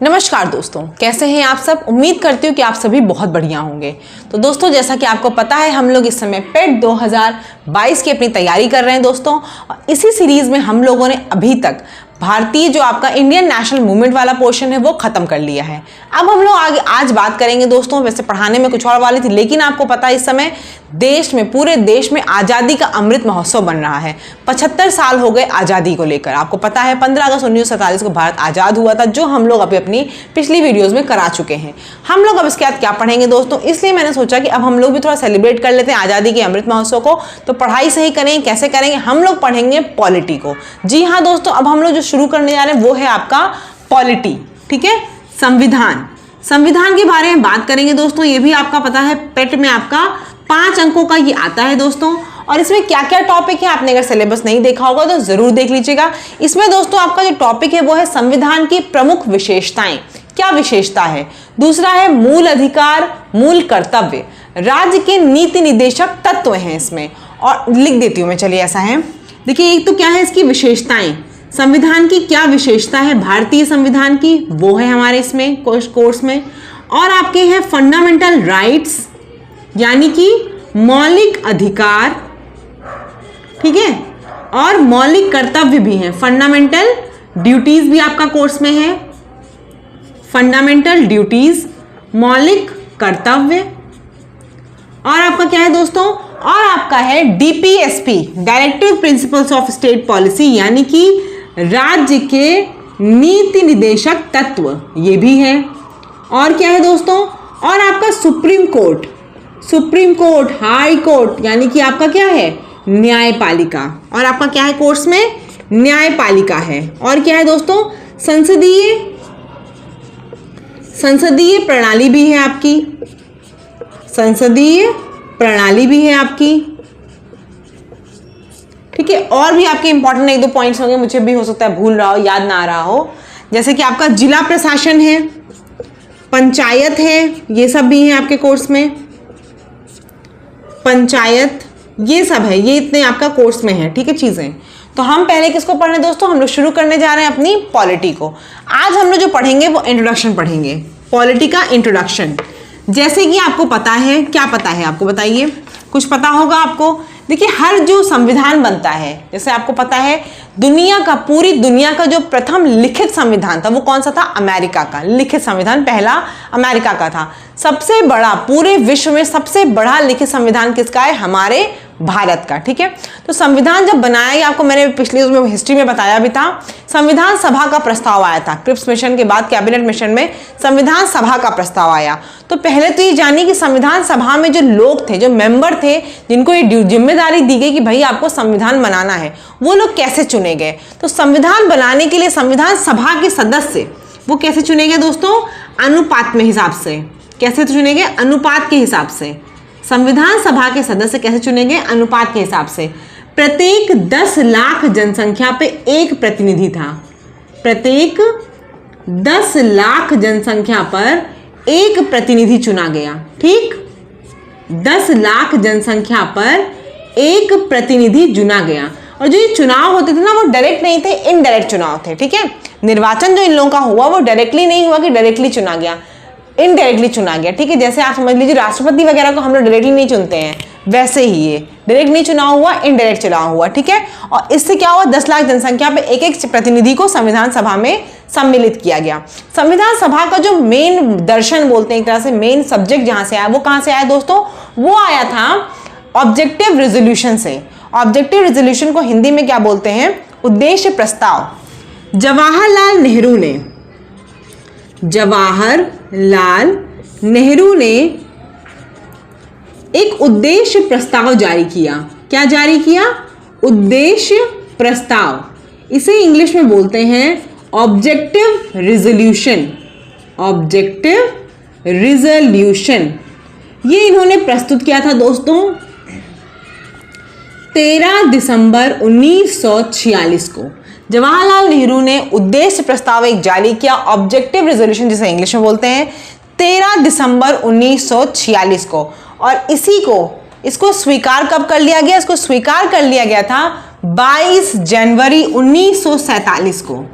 नमस्कार दोस्तों, कैसे हैं आप सब। उम्मीद करती हूँ कि आप सभी बहुत बढ़िया होंगे। तो दोस्तों, जैसा कि आपको पता है, हम लोग इस समय पेट 2022 की अपनी तैयारी कर रहे हैं दोस्तों। और इसी सीरीज में हम लोगों ने अभी तक भारतीय जो आपका इंडियन नेशनल मूवमेंट वाला पोर्शन है वो खत्म कर लिया है। अब हम लोग आगे आज बात करेंगे दोस्तों। वैसे पढ़ाने में कुछ और वाली थी, लेकिन आपको पता है इस समय देश में, पूरे देश में आज़ादी का अमृत महोत्सव बन रहा है। 75 साल हो गए आज़ादी को लेकर। आपको पता है 15 अगस्त 1947 को भारत आज़ाद हुआ था, जो हम लोग अभी अपनी पिछली वीडियोज़ में करा चुके हैं। हम लोग अब इसके बाद क्या पढ़ेंगे दोस्तों, इसलिए मैंने सोचा कि अब हम लोग भी थोड़ा सेलिब्रेट कर लेते हैं आज़ादी के अमृत महोत्सव को। तो पढ़ाई सही करेंगे, कैसे करेंगे, हम लोग पढ़ेंगे पॉलिटी को। जी हाँ दोस्तों, अब हम लोग जो शुरू करने जा रहे हैं वो है आपका पॉलिटी, ठीक है। संविधान के बारे में बात करेंगे दोस्तों। ये भी आपका पता है पेट में आपका 5 अंकों का ये आता है दोस्तों। और इसमें क्या क्या टॉपिक है, आपने अगर सिलेबस नहीं देखा होगा तो जरूर देख लीजिएगा। इसमें दोस्तों आपका जो टॉपिक है वो है संविधान की प्रमुख विशेषताएं। क्या विशेषता है। दूसरा है मूल अधिकार, मूल कर्तव्य, राज्य के नीति निदेशक तत्व हैं इसमें। और लिख देती हूं मैं, चलिए ऐसा है। देखिए, एक तो क्या है इसकी विशेषताएं, संविधान की क्या विशेषता है भारतीय संविधान की, वो है हमारे इसमें कोर्स में। और आपके हैं फंडामेंटल राइट्स, यानी कि मौलिक अधिकार, ठीक है। और मौलिक कर्तव्य भी हैं, फंडामेंटल ड्यूटीज भी आपका कोर्स में है। फंडामेंटल ड्यूटीज, मौलिक कर्तव्य। और आपका क्या है दोस्तों, और आपका है DPSP, directive principles of state policy, यानी कि राज्य के नीति निदेशक तत्व, ये भी है। और क्या है दोस्तों, और आपका सुप्रीम कोर्ट, हाई कोर्ट, यानी कि आपका क्या है न्यायपालिका। और आपका क्या है कोर्स में, न्यायपालिका है। और क्या है दोस्तों, संसदीय प्रणाली भी है आपकी, संसदीय प्रणाली भी है आपकी, ठीक है। और भी आपके इंपॉर्टेंट 1-2 पॉइंट्स होंगे, मुझे भी हो सकता है भूल रहा हो, याद ना आ रहा हो। जैसे कि आपका जिला प्रशासन है, पंचायत है, ये सब भी है आपके कोर्स में। पंचायत, ये सब है, ये इतने आपका कोर्स में है, ठीक है चीजें। तो हम पहले किसको पढ़ रहे हैं दोस्तों, हम लोग शुरू करने जा रहे हैं अपनी पॉलिटी को। आज हम लोग जो पढ़ेंगे वो इंट्रोडक्शन पढ़ेंगे, पॉलिटी का इंट्रोडक्शन। जैसे कि आपको पता है, क्या पता है आपको बताइए, कुछ पता होगा आपको। देखिए, हर जो संविधान बनता है, जैसे आपको पता है पूरी दुनिया का जो प्रथम लिखित संविधान था वो कौन सा था, अमेरिका का लिखित संविधान पहला अमेरिका का था। सबसे बड़ा, पूरे विश्व में सबसे बड़ा लिखित संविधान किसका है, हमारे भारत का, ठीक है। तो संविधान जब बनाया गया, आपको मैंने पिछली उसमें हिस्ट्री में बताया भी था, संविधान सभा का प्रस्ताव आया था। क्रिप्स मिशन के बाद कैबिनेट मिशन में संविधान सभा का प्रस्ताव आया। तो पहले तो ये जानिए कि संविधान सभा में जो लोग थे, जो मेंबर थे, जिनको ये जिम्मेदारी दी गई कि भाई आपको संविधान बनाना है, वो लोग कैसे चुने गए। तो संविधान बनाने के लिए संविधान सभा के सदस्य वो कैसे चुने गए दोस्तों, अनुपात में हिसाब से। कैसे चुने गए, अनुपात के हिसाब से। संविधान सभा के सदस्य कैसे चुने गए, अनुपात के हिसाब से। प्रत्येक 10 लाख जनसंख्या पे एक प्रतिनिधि था। प्रत्येक 10 लाख जनसंख्या पर एक प्रतिनिधि चुना गया, ठीक। 10 लाख जनसंख्या पर एक प्रतिनिधि चुना गया। और जो ये चुनाव होते थे ना, वो डायरेक्ट नहीं थे, इनडायरेक्ट चुनाव थे, ठीक है। निर्वाचन जो इन लोगों का हुआ वो डायरेक्टली नहीं हुआ कि डायरेक्टली चुना गया, इनडायरेक्टली चुना गया, ठीक है। जैसे आप समझ लीजिए राष्ट्रपति वगैरह को हम लोग डायरेक्टली नहीं चुनते हैं, वैसे ही ये डायरेक्ट नहीं चुनाव हुआ, इनडायरेक्ट चुनाव हुआ, ठीक है। और इससे क्या हुआ, 10 लाख जनसंख्या पे एक एक प्रतिनिधि को संविधान सभा में सम्मिलित किया गया। संविधान सभा का जो मेन दर्शन बोलते हैं, एक तरह से मेन सब्जेक्ट जहां से आया, वो कहां से आया दोस्तों, वो आया था ऑब्जेक्टिव रेजोल्यूशन से। ऑब्जेक्टिव रेजोल्यूशन को हिंदी में क्या बोलते हैं, उद्देश्य प्रस्ताव। जवाहरलाल नेहरू ने एक उद्देश्य प्रस्ताव जारी किया। क्या जारी किया, उद्देश्य प्रस्ताव। इसे इंग्लिश में बोलते हैं ऑब्जेक्टिव रिजोल्यूशन। ऑब्जेक्टिव रिजोल्यूशन ये इन्होंने प्रस्तुत किया था दोस्तों 13 दिसंबर 1946 को। जवाहरलाल नेहरू ने उद्देश्य प्रस्ताव एक जारी किया, ऑब्जेक्टिव रेजोल्यूशन जिसे इंग्लिश में बोलते हैं, 13 दिसंबर 1946 को। और इसको स्वीकार कब कर लिया गया, इसको स्वीकार कर लिया गया था 22 जनवरी 1947 को।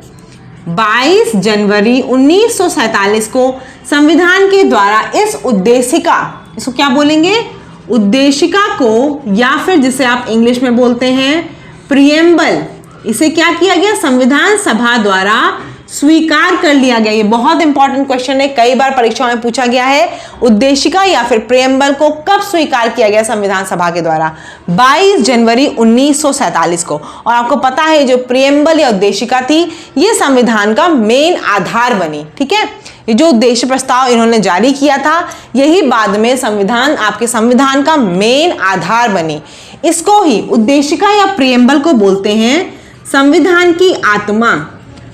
22 जनवरी 1947 को संविधान के द्वारा इस उद्देशिका, इसको क्या बोलेंगे, उद्देशिका को, या फिर जिसे आप इंग्लिश में बोलते हैं प्रिएम्बल, इसे क्या किया गया, संविधान सभा द्वारा स्वीकार कर लिया गया। ये बहुत इंपॉर्टेंट क्वेश्चन है, कई बार परीक्षाओं में पूछा गया है। उद्देशिका या फिर प्रिएम्बल को कब स्वीकार किया गया संविधान सभा के द्वारा? 22 जनवरी 1947 को। और आपको पता है जो प्रिएम्बल या उद्देशिका थी ये संविधान का मेन आधार बनी। ठीक है, ये जो उद्देश्य प्रस्ताव इन्होंने जारी किया था यही बाद में संविधान, आपके संविधान का मेन आधार बनी। इसको ही उद्देशिका या प्रिएम्बल को बोलते हैं संविधान की आत्मा।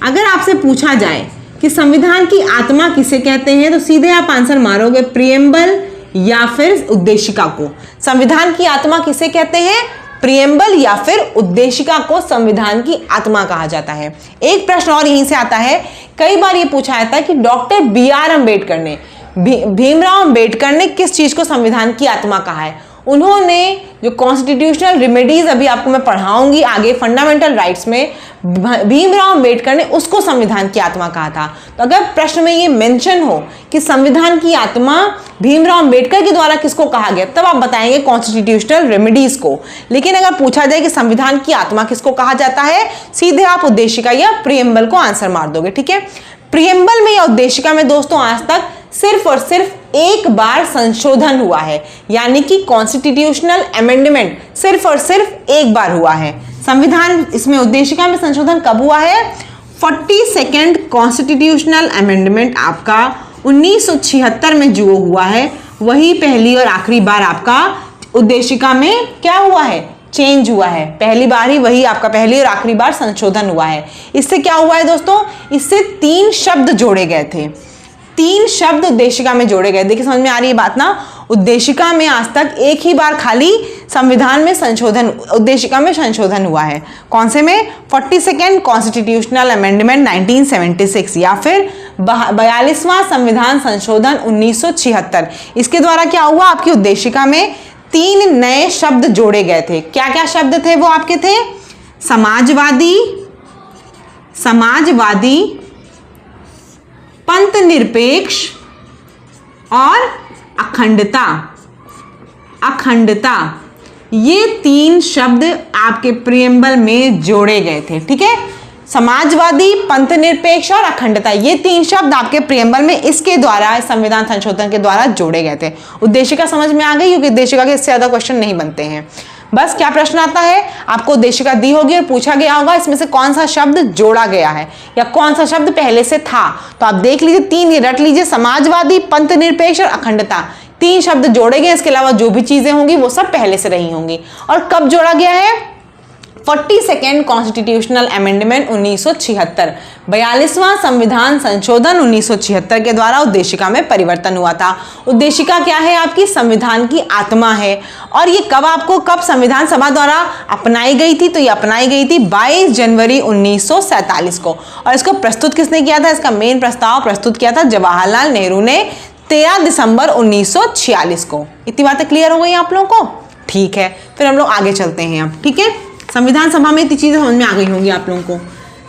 अगर आपसे पूछा जाए कि संविधान की आत्मा किसे कहते हैं तो सीधे आप आंसर मारोगे प्रिएम्बल या फिर उद्देशिका को। संविधान की आत्मा किसे कहते हैं? प्रिएम्बल या फिर उद्देशिका को संविधान की आत्मा कहा जाता है। एक प्रश्न और यहीं से आता है, कई बार ये पूछा जाता है कि डॉक्टर B.R. अम्बेडकर ने, भीमराव अम्बेडकर ने किस चीज को संविधान की आत्मा कहा है? उन्होंने जो कॉन्स्टिट्यूशनल रेमेडीज अभी आपको मैं पढ़ाऊंगी आगे फंडामेंटल राइट्स में, भीमराव अम्बेडकर ने उसको संविधान की आत्मा कहा था। तो अगर प्रश्न में ये मेंशन हो कि संविधान की आत्मा भीमराव अम्बेडकर के द्वारा किसको कहा गया, तब आप बताएंगे कॉन्स्टिट्यूशनल रेमेडीज को। लेकिन अगर पूछा जाए कि संविधान की आत्मा किसको कहा जाता है, सीधे आप उद्देशिका या प्रिएम्बल को आंसर मार दोगे। ठीक है, प्रिएम्बल में या उद्देशिका में दोस्तों आज तक सिर्फ और सिर्फ एक बार संशोधन हुआ है, यानी कि कॉन्स्टिट्यूशनल अमेंडमेंट सिर्फ और सिर्फ एक बार हुआ है। संविधान इसमें उद्देशिका में संशोधन कब हुआ है? 42nd कॉन्स्टिट्यूशनल अमेंडमेंट आपका 1976 में जो हुआ है वही पहली और आखिरी बार आपका उद्देशिका में क्या हुआ है, चेंज हुआ है। पहली बार ही वही आपका पहली और आखिरी बार संशोधन हुआ है। इससे क्या हुआ है दोस्तों, इससे 3 शब्द जोड़े गए थे, 3 शब्द उद्देशिका में जोड़े गए। देखिए समझ में आ रही है बात ना, उद्देशिका में आज तक एक ही बार खाली संविधान में संशोधन, उद्देशिका में संशोधन हुआ है। कौन से में? 42nd कॉन्स्टिट्यूशनल अमेंडमेंट 1976 या फिर 42वां संविधान संशोधन 1976। इसके द्वारा क्या हुआ, आपकी उद्देशिका में 3 नए शब्द जोड़े गए थे। क्या क्या शब्द थे वो आपके थे? समाजवादी, समाजवादी, पंथ निरपेक्ष और अखंडता। अखंडता, ये 3 शब्द आपके प्रिएम्बल में जोड़े गए थे। ठीक है, समाजवादी, पंथ निरपेक्ष और अखंडता, ये 3 शब्द आपके प्रिएम्बल में इसके द्वारा, संविधान संशोधन के द्वारा जोड़े गए थे। उद्देशिका समझ में आ गई, क्योंकि उद्देशिका के इससे ज्यादा क्वेश्चन नहीं बनते हैं। बस क्या प्रश्न आता है, आपको उद्देशिका दी होगी और पूछा गया होगा इसमें से कौन सा शब्द जोड़ा गया है या कौन सा शब्द पहले से था। तो आप देख लीजिए, 3 ये रट लीजिए, समाजवादी, पंथ निरपेक्ष और अखंडता, 3 शब्द जोड़े गए। इसके अलावा जो भी चीजें होंगी वो सब पहले से रही होंगी। और कब जोड़ा गया है? 42nd कॉन्स्टिट्यूशनल अमेंडमेंट 1976, 42वां संविधान संशोधन 1976 के द्वारा उद्देशिका में परिवर्तन हुआ था। उद्देशिका क्या है? आपकी संविधान की आत्मा है। और ये कब आपको, कब संविधान सभा द्वारा अपनाई गई थी? तो ये अपनाई गई थी 22 जनवरी 1947 को। और इसको प्रस्तुत किसने किया था? इसका मेन प्रस्ताव प्रस्तुत किया था जवाहरलाल नेहरू ने 13 दिसंबर 1946 को। इतनी बातें क्लियर हो गई आप लोगों को? ठीक है, फिर हम लोग आगे चलते हैं अब। ठीक है, संविधान सभा में इतनी चीजें समझ में आ गई होंगी आप लोगों को।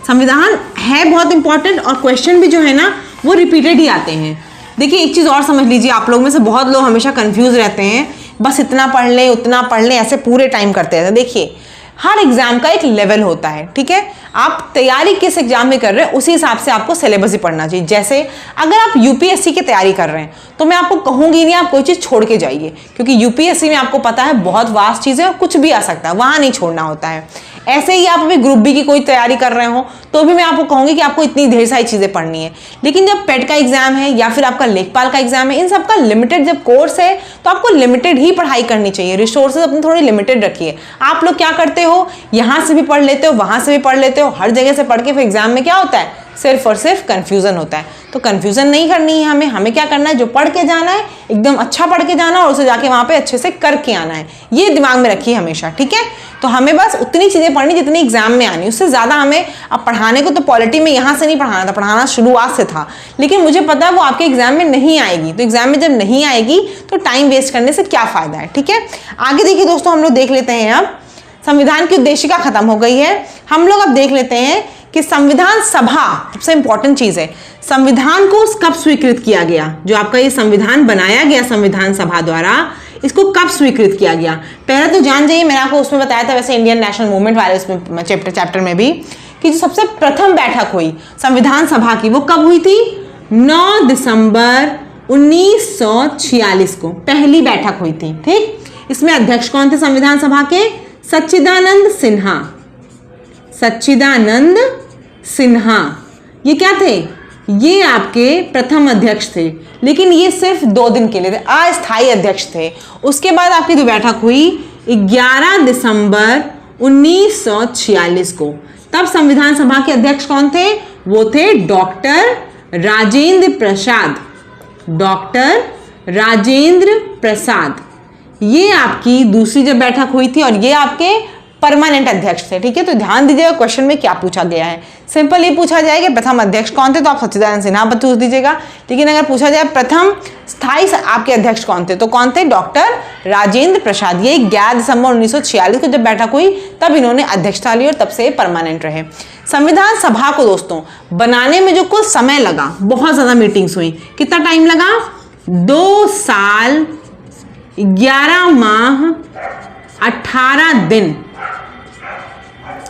संविधान है बहुत इंपॉर्टेंट और क्वेश्चन भी जो है ना वो रिपीटेड ही आते हैं। देखिए एक चीज और समझ लीजिए, आप लोग में से बहुत लोग हमेशा कंफ्यूज रहते हैं, बस इतना पढ़ लें उतना पढ़ लें ऐसे पूरे टाइम करते रहते हैं। देखिए हर एग्जाम का एक लेवल होता है। ठीक है, आप तैयारी किस एग्जाम में कर रहे हैं उसी हिसाब से आपको सिलेबस ही पढ़ना चाहिए। जैसे अगर आप यूपीएससी की तैयारी कर रहे हैं तो मैं आपको कहूंगी नहीं आप कोई चीज छोड़ के जाइए, क्योंकि यूपीएससी में आपको पता है बहुत वास्ट चीजें और कुछ भी आ सकता है, वहां नहीं छोड़ना होता है। ऐसे ही आप अभी ग्रुप बी की कोई तैयारी कर रहे हो तो भी मैं आपको कहूंगी कि आपको इतनी ढेर सारी चीजें पढ़नी है। लेकिन जब पेट का एग्जाम है या फिर आपका लेखपाल का एग्जाम है, इन सब का लिमिटेड जब कोर्स है तो आपको लिमिटेड ही पढ़ाई करनी चाहिए। रिसोर्सेज अपने थोड़ी लिमिटेड रखिए। आप लोग क्या करते हो, यहां से भी पढ़ लेते हो, वहां से भी पढ़ लेते हो, हर जगह से पढ़ के फिर एग्जाम में क्या होता है, सिर्फ और सिर्फ कंफ्यूजन होता है। तो कंफ्यूजन नहीं करनी है हमें क्या करना है, जो पढ़ के जाना है एकदम अच्छा पढ़ के जाना और उसे जाके वहां पे अच्छे से करके आना है। ये दिमाग में रखिए हमेशा। ठीक है, तो हमें बस उतनी चीजें पढ़नी जितनी एग्जाम में आनी, उससे ज्यादा हमें अब पढ़ाने को तो पॉलिटी में यहाँ से नहीं पढ़ाना था, पढ़ाना शुरुआत से था, लेकिन मुझे पता है वो आपके एग्जाम में नहीं आएगी। तो एग्जाम में जब नहीं आएगी तो टाइम वेस्ट करने से क्या फायदा है। ठीक है, आगे देखिए दोस्तों, हम लोग देख लेते हैं अब संविधान की उद्देशिका खत्म हो गई है। हम लोग अब देख लेते हैं कि संविधान सभा, सबसे इंपॉर्टेंट चीज है, संविधान को कब स्वीकृत किया गया, जो आपका ये संविधान बनाया गया संविधान सभा द्वारा, इसको कब स्वीकृत किया गया। पहले तो जान जाइए, मैंने आपको उसमें बताया था वैसे इंडियन नेशनल मूवमेंट वाले उसमें चैप्टर में भी, कि जो सबसे प्रथम बैठक हुई संविधान सभा की वो कब हुई थी, 9 दिसंबर 1946 को पहली बैठक हुई थी। ठीक, इसमें अध्यक्ष कौन थे संविधान सभा के, सच्चिदानंद सिन्हा। सच्चिदानंद सिन्हा ये क्या थे, ये आपके प्रथम अध्यक्ष थे, लेकिन ये सिर्फ 2 दिन के लिए थे, अस्थायी अध्यक्ष थे। उसके बाद आपकी जो बैठक हुई 11 दिसंबर 1946 को, तब संविधान सभा के अध्यक्ष कौन थे, वो थे डॉक्टर राजेंद्र प्रसाद। डॉक्टर राजेंद्र प्रसाद, ये आपकी दूसरी जब बैठक हुई थी, और ये आपके परमानेंट अध्यक्ष थे। ठीक है, तो ध्यान दीजिएगा क्वेश्चन में क्या पूछा गया है। सिंपल ये पूछा जाए कि प्रथम अध्यक्ष कौन थे, तो आप सच्चिदानंद सिन्हा पूछ दीजिएगा। लेकिन अगर पूछा जाए प्रथम स्थायी आपके अध्यक्ष कौन थे, तो कौन थे, डॉक्टर राजेंद्र प्रसाद। ये 11 दिसंबर 1946 को जब बैठक हुई तब इन्होंने अध्यक्षता ली और तब से परमानेंट रहे। संविधान सभा को दोस्तों बनाने में जो कुल समय लगा, बहुत ज्यादा मीटिंग्स हुई, कितना टाइम लगा, 2 साल 11 माह 18 दिन।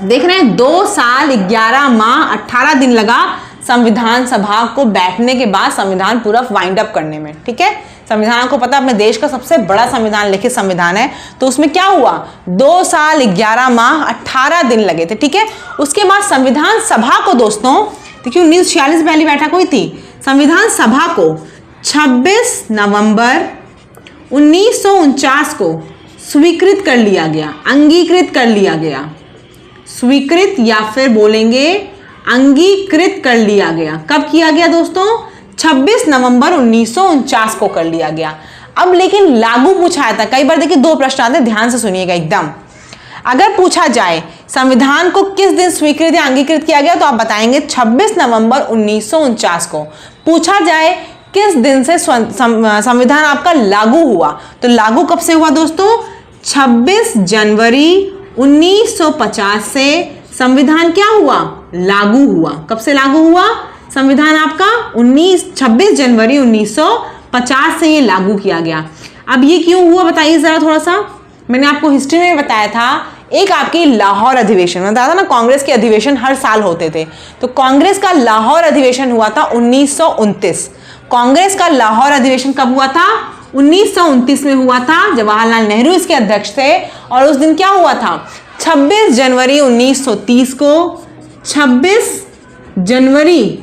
देख रहे हैं, 2 साल 11 माह 18 दिन लगा संविधान सभा को बैठने के बाद संविधान पूरा वाइंड अप करने में। ठीक है, संविधान को पता अपने देश का सबसे बड़ा संविधान, लिखित संविधान है, तो उसमें क्या हुआ, 2 साल 11 माह 18 दिन लगे थे। ठीक है, उसके बाद संविधान सभा को दोस्तों देखिए 1946 पहली बैठक हुई थी, संविधान सभा को 26 नवंबर 1949 को स्वीकृत कर लिया गया, अंगीकृत कर लिया गया। स्वीकृत या फिर बोलेंगे अंगीकृत कर लिया गया। कब किया गया दोस्तों, 26 नवंबर 1949 को कर लिया गया। अब लेकिन लागू पूछा था, कई बार देखिए 2 प्रश्न आते हैं, ध्यान से सुनिएगा एकदम। अगर पूछा जाए संविधान को किस दिन स्वीकृत या अंगीकृत किया गया, तो आप बताएंगे 26 नवंबर 1949 को। पूछा जाए किस दिन से संविधान आपका लागू हुआ, तो लागू कब से हुआ दोस्तों, 26 जनवरी 1950 से संविधान क्या हुआ, लागू हुआ। कब से लागू हुआ संविधान आपका, 26 जनवरी 1950 से ये लागू किया गया। अब ये क्यों हुआ बताइए जरा थोड़ा सा। मैंने आपको हिस्ट्री में बताया था, एक आपकी लाहौर अधिवेशन, मैं बताया था ना कांग्रेस के अधिवेशन हर साल होते थे, तो कांग्रेस का लाहौर अधिवेशन हुआ था 1929। कांग्रेस का लाहौर अधिवेशन कब हुआ था, 1929 में हुआ था, जवाहरलाल नेहरू इसके अध्यक्ष थे। और उस दिन क्या हुआ था, 26 जनवरी 1930 को, 26 जनवरी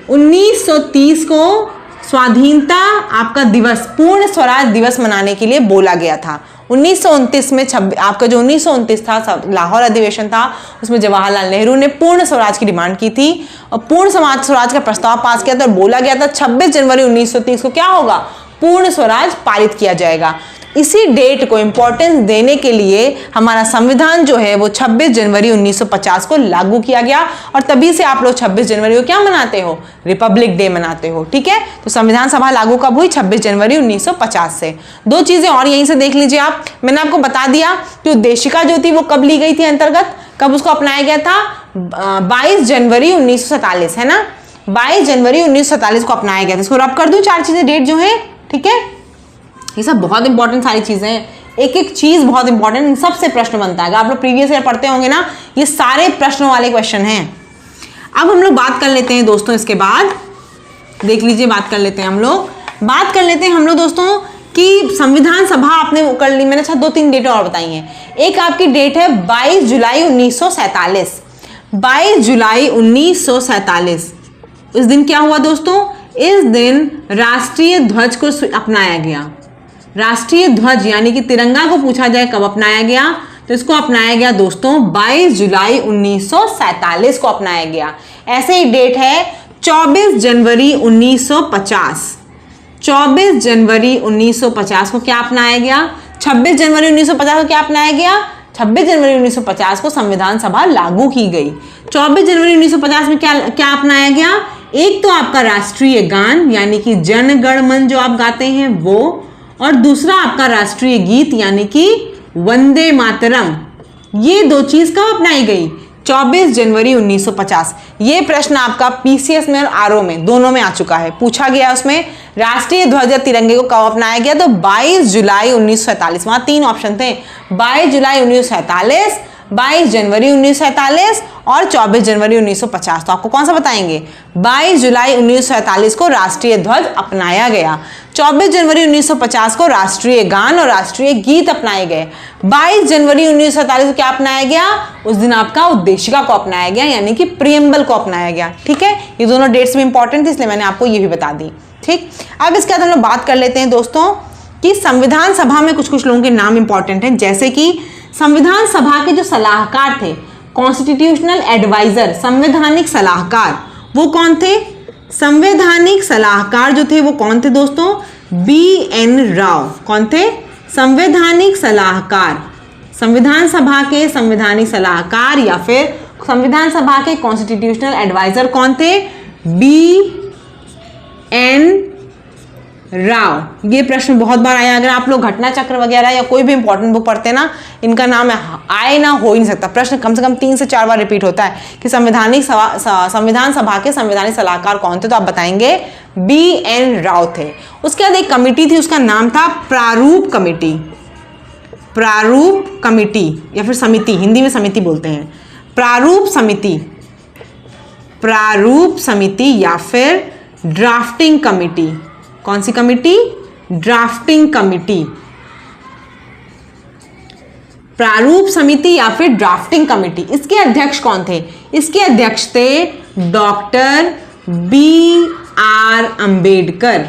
1930 को स्वाधीनता आपका दिवस, पूर्ण स्वराज दिवस मनाने के लिए बोला गया था। 1929 में आपका जो 1929 था लाहौर अधिवेशन था, उसमें जवाहरलाल नेहरू ने पूर्ण स्वराज की डिमांड की थी और पूर्ण स्वराज का प्रस्ताव पास किया था और बोला गया था 26 जनवरी 1930 को क्या होगा, पूर्ण स्वराज पारित किया जाएगा। इसी डेट को इंपॉर्टेंस देने के लिए हमारा संविधान जो है वो 26 जनवरी 1950 को लागू किया गया और तभी से आप लोग 26 जनवरी को क्या मनाते हो, रिपब्लिक डे मनाते हो। ठीक है, तो संविधान सभा लागू कब हुई, 26 जनवरी 1950 से। 2 चीजें और यहीं से देख लीजिए आप, मैंने आपको बता दिया कि उद्देशिका जो थी वो कब ली गई थी अंतर्गत, कब उसको अपनाया गया था, 22 जनवरी 1947 है ना, 22 जनवरी 1947 को अपनाया गया था। इसको रब कर दूं 4 चीजें डेट जो है, ठीक है, ये सब बहुत इंपॉर्टेंट सारी चीजें हैं, एक एक चीज बहुत इंपॉर्टेंट, इन सबसे प्रश्न बनता है। अगर आप लोग प्रीवियस ईयर पढ़ते होंगे ना, ये सारे प्रश्नों वाले क्वेश्चन हैं। अब हम लोग बात कर लेते हैं दोस्तों, इसके बाद देख लीजिए, बात कर लेते हैं हम लोग दोस्तों कि संविधान सभा आपने कर ली, मैंने 2-3 डेटें और बताई हैं। एक आपकी डेट है 22 जुलाई 1947, 22 जुलाई 1947। इस दिन क्या हुआ दोस्तों, इस दिन राष्ट्रीय ध्वज को अपनाया गया। राष्ट्रीय ध्वज यानी कि तिरंगा को पूछा जाए कब अपनाया गया, तो इसको अपनाया गया दोस्तों 22 जुलाई 1947 को अपनाया गया। ऐसे ही डेट है 24 जनवरी 1950, 24 जनवरी 1950 को क्या अपनाया गया, 26 जनवरी 1950 को क्या अपनाया गया, 26 जनवरी 1950 को संविधान सभा लागू की गई। 24 जनवरी 1950 में क्या अपनाया गया, एक तो आपका राष्ट्रीय गान यानी कि जन गण मन जो आप गाते हैं वो, और दूसरा आपका राष्ट्रीय गीत यानी कि वंदे मातरम। ये 2 चीज कब अपनाई गई, 24 जनवरी 1950। ये प्रश्न आपका पीसीएस में और आरओ में दोनों में आ चुका है, पूछा गया उसमें राष्ट्रीय ध्वज या तिरंगे को कब अपनाया गया, तो 22 जुलाई 1947। वहां 3 ऑप्शन थे, 22 जुलाई 1947, 22 जनवरी 1947 और 24 जनवरी 1950। तो आपको कौन सा बताएंगे? 22 जुलाई 1947 को राष्ट्रीय ध्वज अपनाया गया, 24 जनवरी 1950 को राष्ट्रीय गान और राष्ट्रीय गीत अपनाए गए, 22 जनवरी 1947 को क्या अपनाया गया? उस दिन आपका उद्देशिका को अपनाया गया, यानी कि प्रियम्बल को अपनाया गया। ठीक है, ये दोनों डेट्स भी इंपॉर्टेंट थी, इसलिए मैंने आपको ये भी बता दी। ठीक, अब इसके बाद हम लोग बात कर लेते हैं दोस्तों कि संविधान सभा में कुछ कुछ लोगों के नाम इंपॉर्टेंट हैं, जैसे कि संविधान सभा के जो सलाहकार थे, कॉन्स्टिट्यूशनल एडवाइजर, संवैधानिक सलाहकार, वो कौन थे? संवैधानिक सलाहकार जो थे वो कौन थे दोस्तों? BN राव। कौन थे? संवैधानिक सलाहकार, संविधान सभा के संवैधानिक सलाहकार या फिर संविधान सभा के कॉन्स्टिट्यूशनल एडवाइजर कौन थे? BN राव। ये प्रश्न बहुत बार आया, अगर आप लोग घटना चक्र वगैरह या कोई भी इंपॉर्टेंट बुक पढ़ते हैं ना, इनका नाम आए ना हो ही नहीं सकता। प्रश्न कम से कम 3 से 4 बार रिपीट होता है कि संविधान सभा के संवैधानिक सलाहकार कौन थे, तो आप बताएंगे BN राव थे। उसके बाद एक कमेटी थी, उसका नाम था प्रारूप कमेटी, प्रारूप कमेटी या फिर समिति, हिंदी में समिति बोलते हैं, प्रारूप समिति, प्रारूप समिति या फिर ड्राफ्टिंग कमेटी। कौन सी कमेटी? ड्राफ्टिंग कमेटी, प्रारूप समिति या फिर ड्राफ्टिंग कमेटी। इसके अध्यक्ष कौन थे? इसके अध्यक्ष थे doctor BR Ambedkar,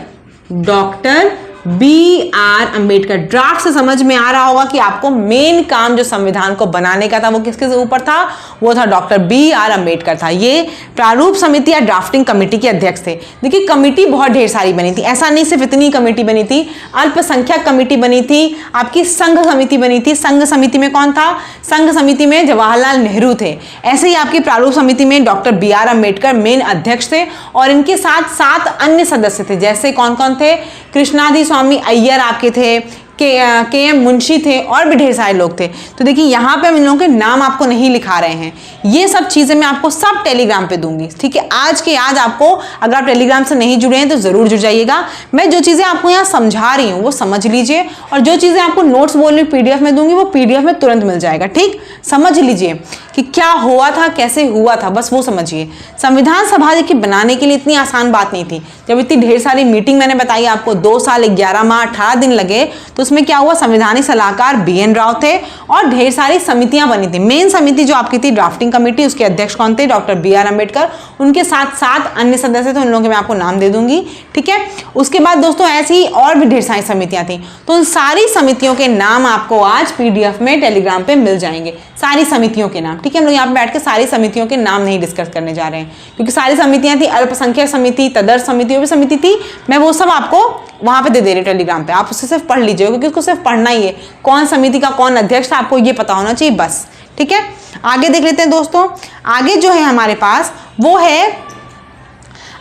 doctor BR Ambedkar. Draft से समझ में आ रहा होगा कि आपको मेन काम जो संविधान को बनाने का था वो किसके ऊपर था? वो था डॉक्टर BR अम्बेडकर था। ये प्रारूप समिति या ड्राफ्टिंग कमेटी के अध्यक्ष थे। देखिए कमेटी बहुत ढेर सारी बनी थी, ऐसा नहीं सिर्फ इतनी कमेटी बनी थी, अल्पसंख्यक कमेटी बनी थी, आपकी संघ समिति बनी थी। संघ समिति में कौन था? संघ समिति में जवाहरलाल नेहरू थे। ऐसे ही आपकी प्रारूप समिति में डॉक्टर BR अम्बेडकर मेन अध्यक्ष थे और इनके साथ 7 अन्य सदस्य थे, जैसे कौन कौन थे? कृष्णादि स्वामी अय्यर आपके थे, के एम मुंशी थे और भी ढेर सारे लोग थे। तो देखिए यहाँ पे हम इन लोगों के नाम आपको नहीं लिखा रहे हैं, ये सब चीज़ें मैं आपको सब टेलीग्राम पे दूंगी। ठीक है, आज के आज आपको, अगर आप टेलीग्राम से नहीं जुड़े हैं तो ज़रूर जुड़ जाइएगा। मैं जो चीज़ें आपको यहाँ समझा रही हूँ वो समझ लीजिए, और जो चीज़ें आपको नोट्स बोल रही PDF में दूंगी वो PDF में तुरंत मिल जाएगा। ठीक, समझ लीजिए कि क्या हुआ था, कैसे हुआ था, बस वो समझिए। संविधान सभा की बनाने के लिए इतनी आसान बात नहीं थी। जब इतनी ढेर सारी मीटिंग मैंने बताई आपको, 2 साल 11 माह 18 दिन लगे, तो उसमें क्या हुआ? संवैधानिक सलाहकार BN राव थे और ढेर सारी समितियां बनी थी। मेन समिति जो आपकी थी ड्राफ्टिंग कमेटी, उसके अध्यक्ष कौन थे? Doctor BR Ambedkar. उनके साथ 7 अन्य सदस्य थे, उन लोगों के मैं आपको नाम दे दूंगी। ठीक है, उसके बाद दोस्तों ऐसी और भी ढेर सारी समितियां थी, तो उन सारी समितियों के नाम आपको आज PDF में टेलीग्राम पे मिल जाएंगे, सारी समितियों के नाम। ठीक है, हम लोग यहाँ पे बैठ के सारी समितियों के नाम नहीं डिस्कस करने जा रहे हैं, क्योंकि सारी समितियां थी, अल्पसंख्यक समिति, तदर्थ समिति, वो भी समिति थी, मैं वो सब आपको वहां पे दे रही टेलीग्राम पे। आप उससे सिर्फ पढ़ लीजिए, क्योंकि उसको सिर्फ पढ़ना ही है, कौन समिति का कौन अध्यक्ष था आपको ये पता होना चाहिए बस। ठीक है, आगे देख लेते हैं दोस्तों। आगे जो है हमारे पास वो है,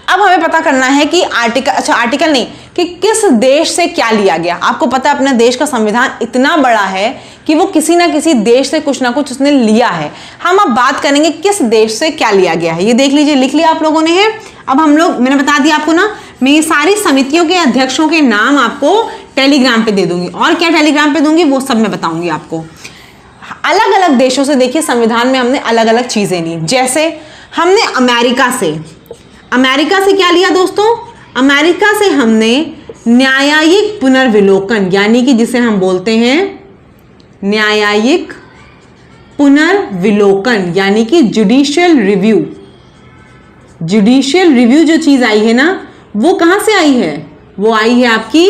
अब हमें पता करना है कि आर्टिकल नहीं, कि किस देश से क्या लिया गया। आपको पता है अपने देश का संविधान इतना बड़ा है कि वो किसी ना किसी देश से कुछ ना कुछ उसने लिया है। हम अब बात करेंगे किस देश से क्या लिया गया है। ये देख लीजिए, लिख लिया आप लोगों ने है। अब हम लोग, मैंने बता दिया आपको ना, मैं ये सारी समितियों के अध्यक्षों के नाम आपको टेलीग्राम पे दे दूंगी, और क्या टेलीग्राम पे दूंगी वो सब मैं बताऊंगी आपको। अलग अलग देशों से देखिए संविधान में हमने अलग अलग चीजें ली, जैसे हमने अमेरिका से क्या लिया दोस्तों? अमेरिका से हमने न्यायिक पुनर्विलोकन, यानी कि जिसे हम बोलते हैं न्यायिक पुनर्विलोकन, यानी कि जुडिशियल रिव्यू। जुडिशियल रिव्यू जो चीज आई है ना, वो कहां से आई है? वो आई है आपकी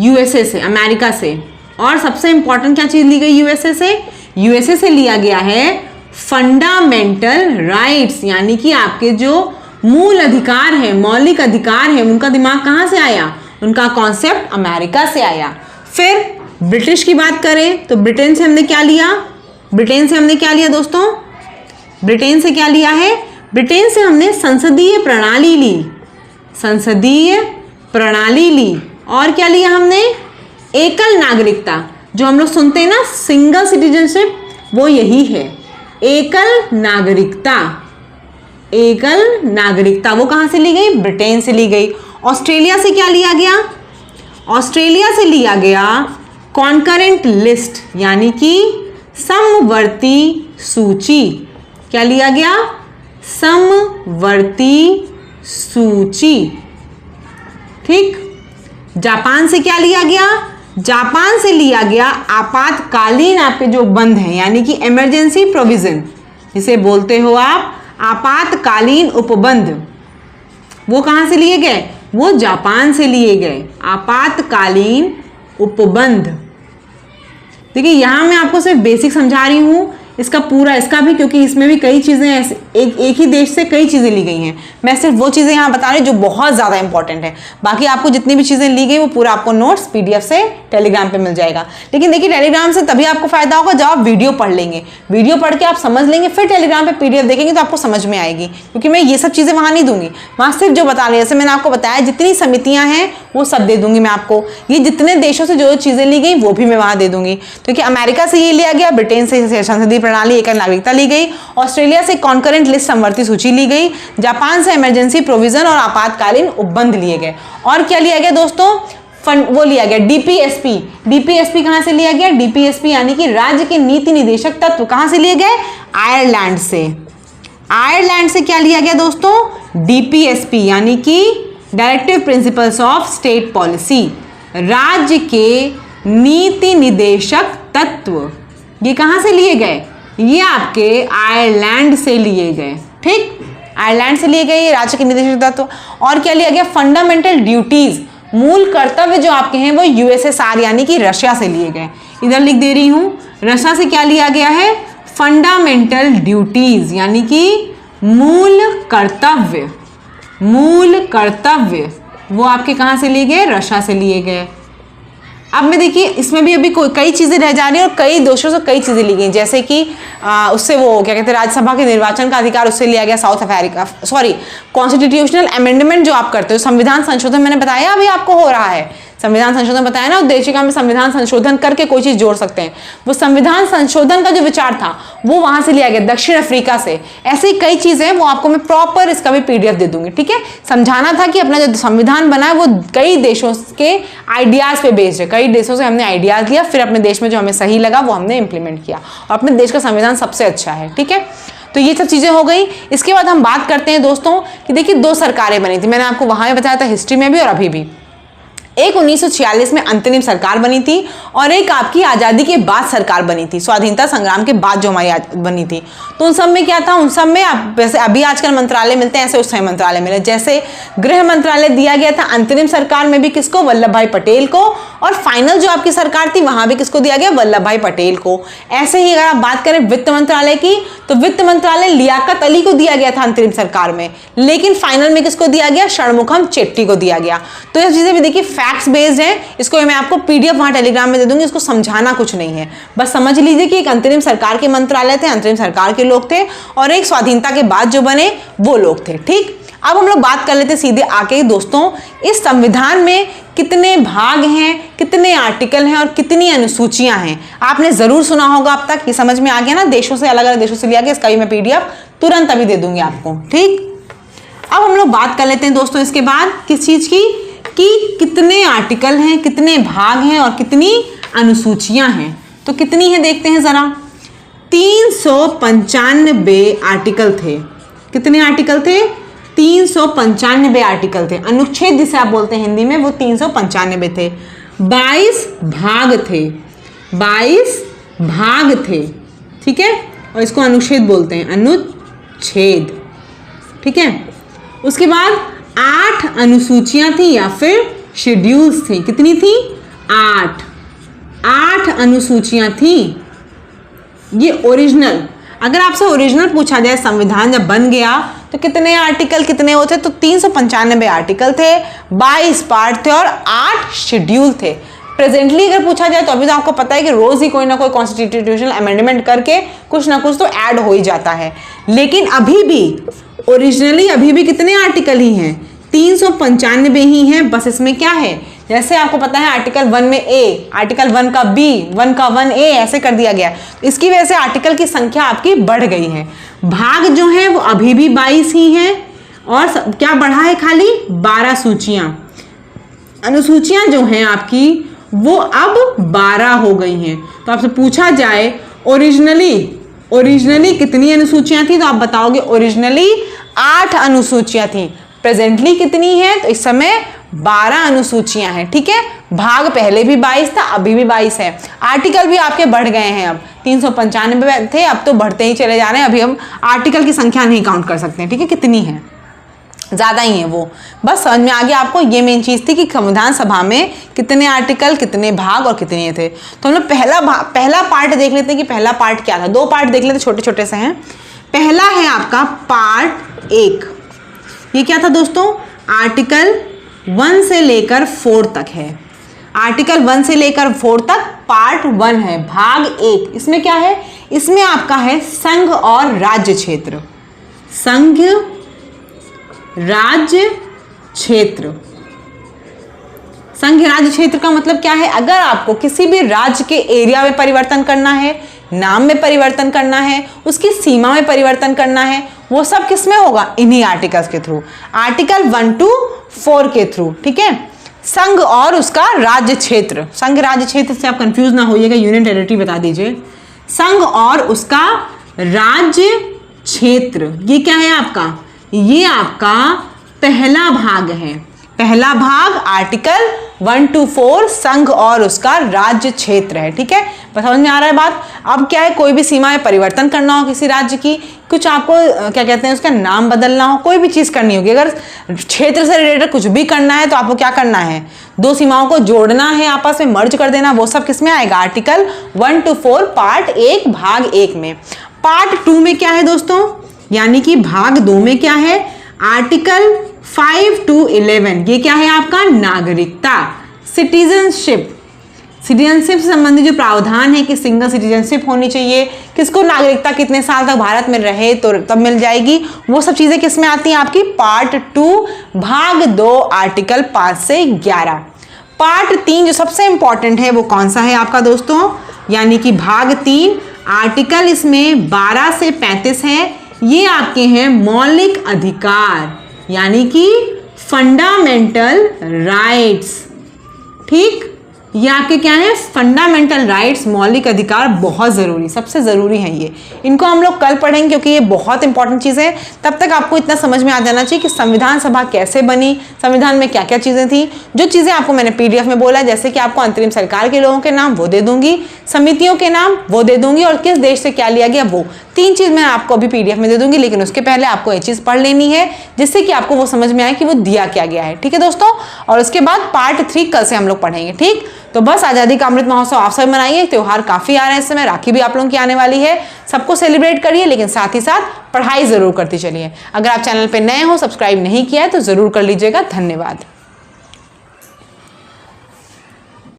USA से, अमेरिका से। और सबसे इंपॉर्टेंट क्या चीज ली गई USA से? USA से लिया गया है फंडामेंटल राइट्स, यानी कि आपके जो मूल अधिकार हैं, मौलिक अधिकार हैं, उनका दिमाग कहां से आया? उनका कॉन्सेप्ट अमेरिका से आया। फिर ब्रिटिश की बात करें तो ब्रिटेन से हमने क्या लिया? ब्रिटेन से हमने क्या लिया दोस्तों? ब्रिटेन से क्या लिया है? ब्रिटेन से हमने संसदीय प्रणाली ली, संसदीय प्रणाली ली। और क्या लिया हमने? एकल नागरिकता, जो हम लोग सुनते हैं ना, सिंगल सिटीजनशिप, वो यही है, एकल नागरिकता। एकल नागरिकता वो कहाँ से ली गई? ब्रिटेन से ली गई। ऑस्ट्रेलिया से क्या लिया गया? ऑस्ट्रेलिया से लिया गया कॉन्करेंट लिस्ट, यानी कि समवर्ती सूची। क्या लिया गया? समवर्ती सूची। ठीक। जापान से क्या लिया गया? जापान से लिया गया आपातकालीन आपके जो बंद हैं, यानी कि इमरजेंसी प्रोविजन, जिसे बोलते हो आप आपातकालीन उपबंध। वो कहाँ से लिए गए? वो जापान से लिए गए आपातकालीन उपबंध। देखिए यहाँ मैं आपको सिर्फ बेसिक समझा रही हूँ, इसका पूरा इसका भी, क्योंकि इसमें भी कई चीज़ें ऐसे एक ही देश से कई चीज़ें ली गई हैं। मैं सिर्फ वो चीज़ें यहाँ बता रही हूँ जो बहुत ज़्यादा इंपॉर्टेंट है। बाकी आपको जितनी भी चीज़ें ली गई वो पूरा आपको नोट्स पीडीएफ से टेलीग्राम पे मिल जाएगा। लेकिन देखिए टेलीग्राम से तभी आपको फायदा होगा जब आप वीडियो पढ़ लेंगे, वीडियो पढ़ के आप समझ लेंगे, फिर टेलीग्राम पर पीडीएफ देखेंगे तो आपको समझ में आएगी। क्योंकि मैं ये सब चीज़ें वहाँ नहीं दूंगी, वहाँ सिर्फ जो बता रही है, जैसे मैंने आपको बताया जितनी समितियाँ हैं वो सब दे दूंगी मैं आपको। ये जितने देशों से जो चीज़ें ली गई वो भी मैं वहाँ दे दूंगी। क्योंकि अमेरिका से ये लिया गया, ब्रिटेन से संसदीय प्रणाली एकल नागरिकता ली गई, ऑस्ट्रेलिया से कॉन्करेंट लिस्ट समवर्ती सूची ली गई, जापान से इमरजेंसी प्रोविजन और आपातकालीन उपबंध लिए गए। और क्या लिया गया दोस्तों? वो लिया गया डीपीएसपी। डीपीएसपी कहाँ से लिया गया? डीपीएसपी यानी कि राज्य के नीति निदेशक तत्व कहाँ से लिए गए? आयरलैंड से। आयरलैंड से क्या लिया गया दोस्तों? डीपीएसपी यानी कि directive principles of state policy, राज्य के नीति निदेशक तत्व। ये कहाँ से लिए गए? ये आपके आयरलैंड से लिए गए। ठीक, आयरलैंड से लिए गए राज्य के निदेशक तत्व। और क्या लिया गया? फंडामेंटल ड्यूटीज, मूल कर्तव्य जो आपके हैं वो यूएसएसआर यानी कि रशिया से लिए गए। इधर लिख दे रही हूं, रशिया से क्या लिया गया है? फंडामेंटल ड्यूटीज यानी कि मूल कर्तव्य। मूल कर्तव्य वो आपके कहाँ से लिए गए? रशिया से लिए गए। अब में देखिए इसमें भी अभी कई चीज़ें रह जा रही हैं और कई देशों से कई चीज़ें ली गई, जैसे कि उससे वो क्या कहते हैं राज्यसभा के निर्वाचन का अधिकार उससे लिया गया south Africa, sorry constitutional amendment जो आप करते हो, संविधान संशोधन मैंने बताया अभी आपको हो रहा है, संविधान संशोधन बताया ना, उद्देशिका में संविधान संशोधन करके कोई चीज़ जोड़ सकते हैं। वो संविधान संशोधन का जो विचार था वो वहाँ से लिया गया दक्षिण अफ्रीका से। ऐसी कई चीज़ें वो आपको मैं प्रॉपर इसका भी पीडीएफ दे दूंगी। ठीक है, समझाना था कि अपना जो संविधान बना है वो कई देशों के आइडियाज़ पे बेस्ड है। कई देशों से हमने आइडियाज़ लिया, फिर अपने देश में जो हमें सही लगा वो हमने इंप्लीमेंट किया और अपने देश का संविधान सबसे अच्छा है। ठीक है, तो ये सब चीज़ें हो गई। इसके बाद हम बात करते हैं दोस्तों कि देखिए दो सरकारें बनी थी, मैंने आपको वहाँ भी बताया था हिस्ट्री में भी और अभी भी। एक 1946 में अंतरिम सरकार बनी थी और एक आपकी आज़ादी के बाद सरकार बनी थी, स्वाधीनता संग्राम के बाद जो हमारी बनी थी। तो उन सब में क्या था? उन सब में वैसे अभी आजकल मंत्रालय मिलते हैं, ऐसे उस समय मंत्रालय मिले। जैसे गृह मंत्रालय दिया गया था अंतरिम सरकार में भी किसको? वल्लभ भाई पटेल को। और फाइनल जो आपकी सरकार थी वहां भी किसको दिया गया? वल्लभ भाई पटेल को। ऐसे ही अगर आप बात करें वित्त मंत्रालय की, तो वित्त मंत्रालय लियाकत अली को दिया गया था अंतरिम सरकार में, लेकिन फाइनल में किसको दिया गया? षणमुखम चेट्टी को दिया गया। तो ये चीजें भी देखिए फैक्ट्स बेस्ड है, इसको मैं आपको पीडीएफ वहां टेलीग्राम में दे दूंगी, इसको समझाना कुछ नहीं है, बस समझ लीजिए कि एक अंतरिम सरकार के मंत्रालय थे, अंतरिम सरकार के लोग थे, और एक स्वाधीनता के बाद जो बने वो लोग थे। ठीक, अब हम लोग बात कर लेते सीधे आके दोस्तों, इस संविधान में कितने भाग हैं, कितने आर्टिकल हैं और कितनी अनुसूचियां हैं। आपने जरूर सुना होगा अब तक, ये समझ में आ गया ना, देशों से अलग अलग देशों से लिया गया। इसका भी मैं पीडीएफ तुरंत अभी दे दूंगी आपको। ठीक, अब हम लोग बात कर लेते हैं दोस्तों इसके बाद किस चीज की, कि कितने आर्टिकल हैं, कितने भाग हैं और कितनी अनुसूचियां हैं। तो कितनी है देखते हैं जरा। 395 आर्टिकल थे। कितने आर्टिकल थे? 395 आर्टिकल थे। अनुच्छेद जिसे आप बोलते हैं हिंदी में, वो 395 थे। 22 भाग थे, 22 भाग थे। ठीक है, और इसको अनुच्छेद बोलते हैं, अनुच्छेद। ठीक है, उसके बाद 8 अनुसूचियां थी या फिर शेड्यूल्स थी। कितनी थी? 8 अनुसूचियां थी। ये ओरिजिनल, अगर आपसे ओरिजिनल पूछा जाए संविधान जब बन गया तो कितने आर्टिकल कितने होते? तो 395 आर्टिकल थे, 22 पार्ट थे और 8 शेड्यूल थे। प्रेजेंटली अगर पूछा जाए तो अभी तो आपको पता है कि रोज ही कोई ना कोई कॉन्स्टिट्यूशनल अमेंडमेंट करके कुछ ना कुछ तो ऐड हो ही जाता है, लेकिन अभी भी ओरिजिनली अभी भी कितने आर्टिकल ही हैं? 395 ही हैं। बस इसमें क्या है जैसे आपको पता है आर्टिकल 1 में ए, आर्टिकल 1 का बी, 1 का 1A ऐसे कर दिया गया। इसकी वजह से आर्टिकल की संख्या आपकी बढ़ गई है। भाग जो है वो अभी भी 22 ही है और क्या बढ़ा है, खाली 12 सूचियां, अनुसूचियां जो हैं आपकी वो अब 12 हो गई हैं। तो आपसे पूछा जाए ओरिजिनली कितनी अनुसूचियां थी, तो आप बताओगे ओरिजिनली 8 अनुसूचियां थी। प्रेजेंटली कितनी है, तो इस समय 12 अनुसूचियां हैं। ठीक है, भाग पहले भी 22 था, अभी भी 22 है। आर्टिकल भी आपके बढ़ गए हैं, अब 395 थे, अब तो बढ़ते ही चले जा रहे हैं। अभी हम आर्टिकल की संख्या नहीं काउंट कर सकते हैं। ठीक है, कितनी है, ज़्यादा ही है वो। बस समझ में आ गया आपको, ये मेन चीज़ थी कि संविधान सभा में कितने आर्टिकल, कितने भाग और कितने थे। तो हम लोग पहला पार्ट देख लेते हैं कि पहला पार्ट क्या था। 2 पार्ट देख लेते, छोटे छोटे से हैं। पहला है आपका पार्ट 1। ये क्या था दोस्तों, आर्टिकल 1 से लेकर 4 तक है। आर्टिकल 1 से लेकर 4 तक पार्ट 1 है, भाग 1। इसमें क्या है, इसमें आपका है संघ और राज्य क्षेत्र। संघ राज्य क्षेत्र, संघ राज्य क्षेत्र का मतलब क्या है, अगर आपको किसी भी राज्य के एरिया में परिवर्तन करना है, नाम में परिवर्तन करना है, उसकी सीमा में परिवर्तन करना है, वो सब किस में होगा, इन्हीं आर्टिकल्स के थ्रू, आर्टिकल 1 to 4 के थ्रू। ठीक है, संघ और उसका राज्य क्षेत्र, संघ राज्य क्षेत्र से आप कंफ्यूज ना होइएगा, यूनियन टेरिटरी बता दीजिए। संघ और उसका राज्य क्षेत्र, ये क्या है आपका, ये आपका पहला भाग है। पहला भाग आर्टिकल 1 to 4 संघ और उसका राज्य क्षेत्र है। ठीक है, समझ में आ रहा है बात। अब क्या है, कोई भी सीमा में परिवर्तन करना हो किसी राज्य की, कुछ आपको क्या कहते हैं उसका नाम बदलना हो, कोई भी चीज़ करनी होगी, अगर क्षेत्र से रिलेटेड कुछ भी करना है तो आपको क्या करना है, 2 सीमाओं को जोड़ना है, आपस में मर्ज कर देना, वो सब किसमें आएगा, आर्टिकल 1 to 4 पार्ट 1 भाग 1 में। पार्ट 2 में क्या है दोस्तों, यानी कि भाग 2 में क्या है, आर्टिकल 5 to 11, ये क्या है आपका, नागरिकता, सिटीजनशिप। सिटीजनशिप से संबंधित जो प्रावधान है कि सिंगल सिटीजनशिप होनी चाहिए, किसको नागरिकता कितने साल तक भारत में रहे तो तब मिल जाएगी, वो सब चीजें किस में आती हैं आपकी, पार्ट 2 भाग 2 आर्टिकल 5 से 11। पार्ट 3 जो सबसे इंपॉर्टेंट है वो कौन सा है आपका दोस्तों, यानी कि भाग 3 आर्टिकल इसमें 12 से 35 है। ये आपके हैं मौलिक अधिकार, यानी कि फंडामेंटल राइट्स। ठीक, ये आपके क्या है, फंडामेंटल राइट्स, मौलिक अधिकार, बहुत ज़रूरी, सबसे ज़रूरी है ये। इनको हम लोग कल पढ़ेंगे क्योंकि ये बहुत इंपॉर्टेंट चीज़ है। तब तक आपको इतना समझ में आ जाना चाहिए कि संविधान सभा कैसे बनी, संविधान में क्या क्या चीज़ें थी। जो चीज़ें आपको मैंने PDF में बोला, जैसे कि आपको अंतरिम सरकार के लोगों के नाम वो दे दूंगी, समितियों के नाम वो दे दूंगी, और किस देश से क्या लिया गया वो 3 चीज़ मैं आपको अभी PDF में दे दूंगी। लेकिन उसके पहले आपको ये चीज़ पढ़ लेनी है जिससे कि आपको वो समझ में आए कि वो दिया क्या गया है। ठीक है दोस्तों, और उसके बाद पार्ट 3 कल से हम लोग पढ़ेंगे। ठीक, तो बस आज़ादी का अमृत महोत्सव आप सब मनाइए, त्यौहार काफ़ी आ रहे हैं इस समय, राखी भी आप लोगों की आने वाली है, सबको सेलिब्रेट करिए, लेकिन साथ ही साथ पढ़ाई ज़रूर करती चलिए। अगर आप चैनल पे नए हो, सब्सक्राइब नहीं किया है तो ज़रूर कर लीजिएगा। धन्यवाद।